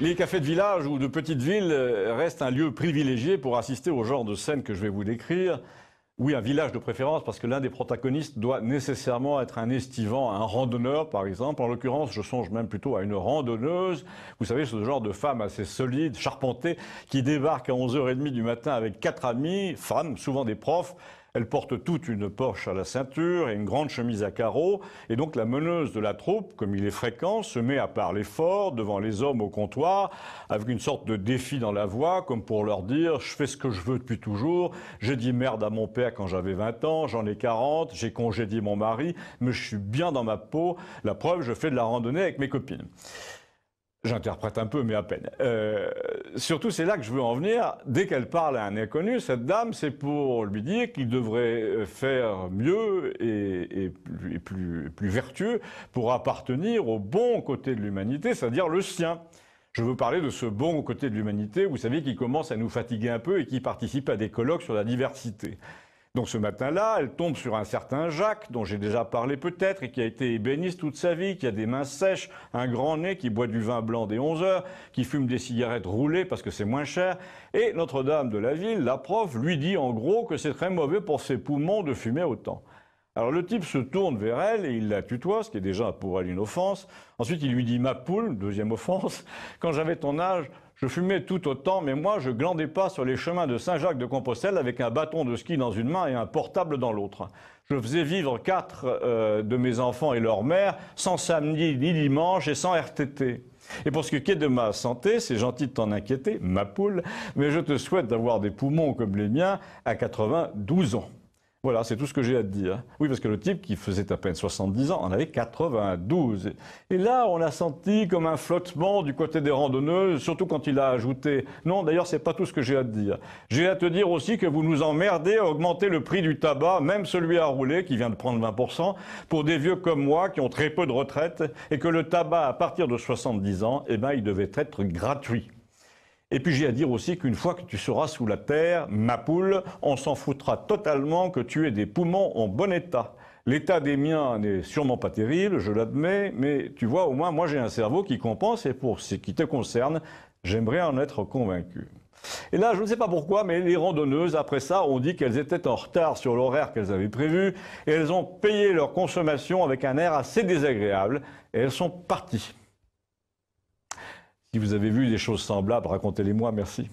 Les cafés de village ou de petites villes restent un lieu privilégié pour assister au genre de scène que je vais vous décrire. Oui, un village de préférence, parce que l'un des protagonistes doit nécessairement être un estivant, un randonneur par exemple. En l'occurrence, je songe même plutôt à une randonneuse. Vous savez, ce genre de femme assez solide, charpentée, qui débarque à 11h30 du matin avec 4 amis, femmes, souvent des profs. Elle porte toute une poche à la ceinture et une grande chemise à carreaux. Et donc la meneuse de la troupe, comme il est fréquent, se met à parler fort devant les hommes au comptoir, avec une sorte de défi dans la voix, comme pour leur dire « je fais ce que je veux depuis toujours, j'ai dit merde à mon père quand j'avais 20 ans, j'en ai 40, j'ai congédié mon mari, mais je suis bien dans ma peau, la preuve, je fais de la randonnée avec mes copines ». J'interprète un peu, mais à peine. Surtout, c'est là que je veux en venir. Dès qu'elle parle à un inconnu, cette dame, c'est pour lui dire qu'il devrait faire mieux et plus vertueux pour appartenir au bon côté de l'humanité, c'est-à-dire le sien. Je veux parler de ce bon côté de l'humanité, vous savez, qui commence à nous fatiguer un peu et qui participe à des colloques sur la diversité. Donc ce matin-là, elle tombe sur un certain Jacques, dont j'ai déjà parlé peut-être, et qui a été ébéniste toute sa vie, qui a des mains sèches, un grand nez, qui boit du vin blanc dès 11 heures, qui fume des cigarettes roulées parce que c'est moins cher. Et Notre-Dame de la ville, la prof, lui dit en gros que c'est très mauvais pour ses poumons de fumer autant. Alors le type se tourne vers elle et il la tutoie, ce qui est déjà pour elle une offense. Ensuite, il lui dit « ma poule », deuxième offense. « Quand j'avais ton âge, je fumais tout autant, mais moi, je glandais pas sur les chemins de Saint-Jacques-de-Compostelle avec un bâton de ski dans une main et un portable dans l'autre. Je faisais vivre 4 de mes enfants et leur mère sans samedi ni dimanche et sans RTT. Et pour ce qui est de ma santé, c'est gentil de t'en inquiéter, ma poule, mais je te souhaite d'avoir des poumons comme les miens à 92 ans. » Voilà, c'est tout ce que j'ai à te dire. Oui, parce que le type qui faisait à peine 70 ans en avait 92. Et là, on a senti comme un flottement du côté des randonneuses, surtout quand il a ajouté « Non, d'ailleurs, c'est pas tout ce que j'ai à te dire. J'ai à te dire aussi que vous nous emmerdez à augmenter le prix du tabac, même celui à rouler, qui vient de prendre 20%, pour des vieux comme moi qui ont très peu de retraite, et que le tabac, à partir de 70 ans, eh ben, il devait être gratuit. » Et puis j'ai à dire aussi qu'une fois que tu seras sous la terre, ma poule, on s'en foutra totalement que tu aies des poumons en bon état. L'état des miens n'est sûrement pas terrible, je l'admets, mais tu vois, au moins moi j'ai un cerveau qui compense et pour ce qui te concerne, j'aimerais en être convaincu. Et là, je ne sais pas pourquoi, mais les randonneuses, après ça, ont dit qu'elles étaient en retard sur l'horaire qu'elles avaient prévu et elles ont payé leur consommation avec un air assez désagréable et elles sont parties. Si vous avez vu des choses semblables, racontez-les-moi, merci.